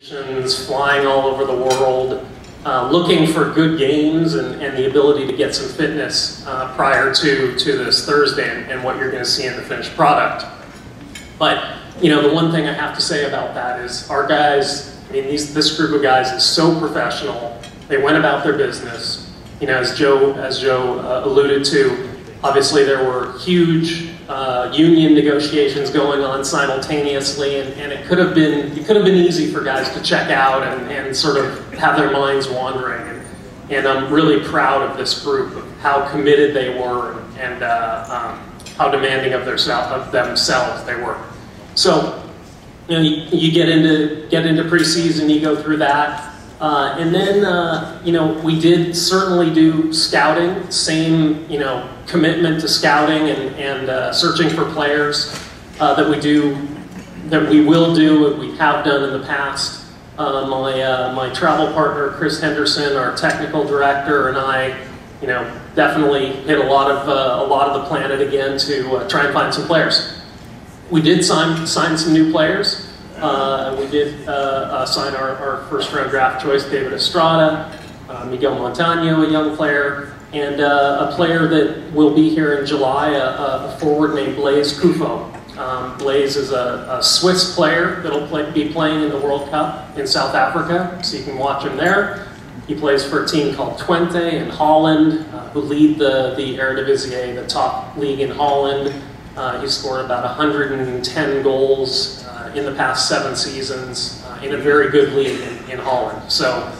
Flying all over the world, looking for good games and the ability to get some fitness prior to this Thursday and what you're going to see in the finished product. But you know, the one thing I have to say about that is our guys, I mean, this group of guys is so professional. They went about their business. You know, as Joe alluded to, obviously there were huge union negotiations going on simultaneously, and it could have been easy for guys to check out and sort of have their minds wandering. And I'm really proud of this group, of how committed they were and how demanding of themselves they were. So, you know, you get into preseason, you go through that, and then you know, we did certainly do scouting, same, you know, commitment to scouting and searching for players that we will do and we have done in the past. My travel partner Chris Henderson, our technical director, and I, you know, definitely hit a lot of the planet again to try and find some players. We did sign some new players. We did sign our first-round draft choice, David Estrada, Miguel Montano, a young player, and a player that will be here in July, a forward named Blaise Kufo. Blaise is a Swiss player that will be playing in the World Cup in South Africa, so you can watch him there. He plays for a team called Twente in Holland, who lead the Eredivisie, the top league in Holland. He's scored about 110 goals in the past 7 seasons in a very good league in Holland. So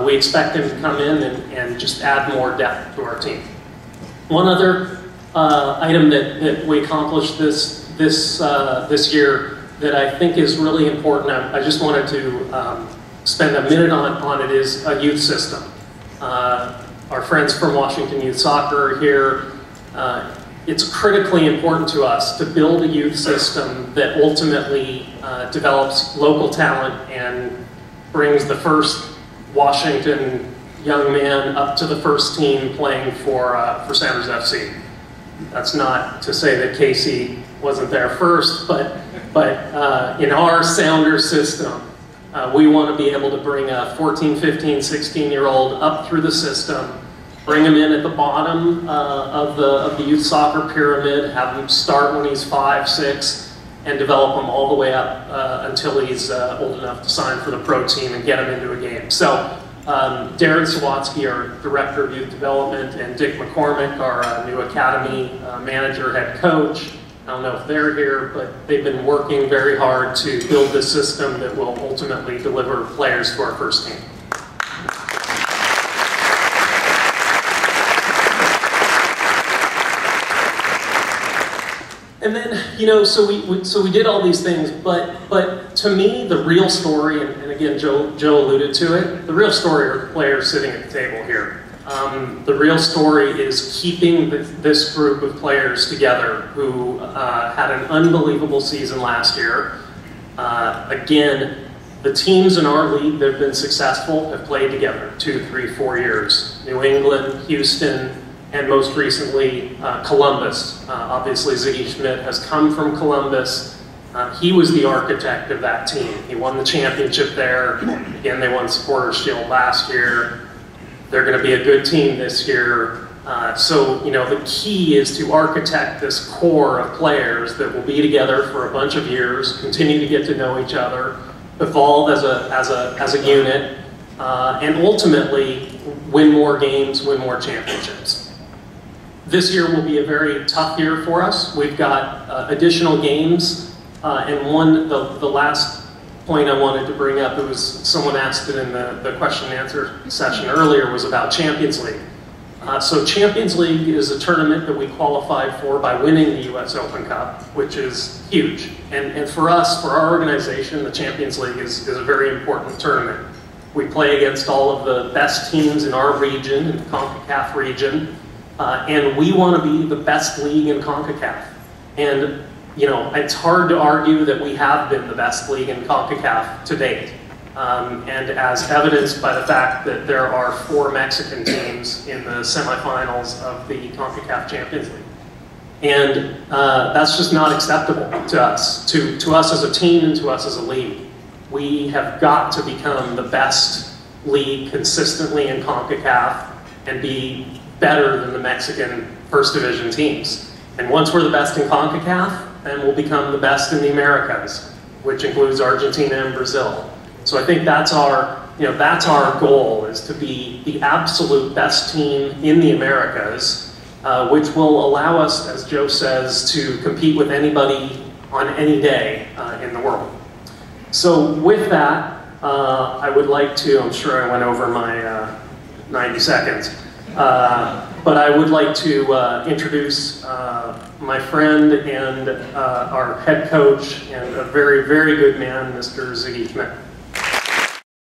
we expect him to come in and just add more depth to our team. One other item that we accomplished this year that I think is really important, I just wanted to spend a minute on it, is a youth system. Our friends from Washington Youth Soccer are here. It's critically important to us to build a youth system that ultimately develops local talent and brings the first Washington young man up to the first team playing for Sounders FC. That's not to say that Casey wasn't there first, but in our Sounders system, we want to be able to bring a 14, 15, 16-year-old up through the system, bring him in at the bottom of the youth soccer pyramid, have him start when he's 5, 6, and develop him all the way up until he's old enough to sign for the pro team and get him into a game. So Darren Sawatsky, our Director of Youth Development, and Dick McCormick, our new Academy Manager, Head Coach, I don't know if they're here, but they've been working very hard to build this system that will ultimately deliver players to our first team. And then, you know, so we did all these things, but to me, the real story, and again, Joe alluded to it, the real story are the players sitting at the table here. The real story is keeping this group of players together who had an unbelievable season last year. Again, the teams in our league that have been successful have played together 2, 3, 4 years. New England, Houston, and most recently, Columbus. Obviously, Ziggy Schmidt has come from Columbus. He was the architect of that team. He won the championship there. Again, they won Supporters' Shield last year. They're going to be a good team this year. So, you know, the key is to architect this core of players that will be together for a bunch of years, continue to get to know each other, evolve as a unit, and ultimately win more games, win more championships. This year will be a very tough year for us. We've got additional games, and the last point I wanted to bring up, it was someone asked it in the question and answer session earlier, was about Champions League. So Champions League is a tournament that we qualified for by winning the US Open Cup, which is huge. And for us, for our organization, the Champions League is a very important tournament. We play against all of the best teams in our region, in the CONCACAF region, and we want to be the best league in CONCACAF. And you know, it's hard to argue that we have been the best league in CONCACAF to date. And as evidenced by the fact that there are 4 Mexican teams in the semifinals of the CONCACAF Champions League. And that's just not acceptable to us as a team and to us as a league. we have got to become the best league consistently in CONCACAF and be better than the Mexican First Division teams. And once we're the best in CONCACAF, then we'll become the best in the Americas, which includes Argentina and Brazil. So I think that's that's our goal, is to be the absolute best team in the Americas, which will allow us, as Joe says, to compete with anybody on any day in the world. So with that, I would like to, I'm sure I went over my 90 seconds, but I would like to introduce my friend and our head coach and a very, very good man, Mr. Ziggy Schmidt.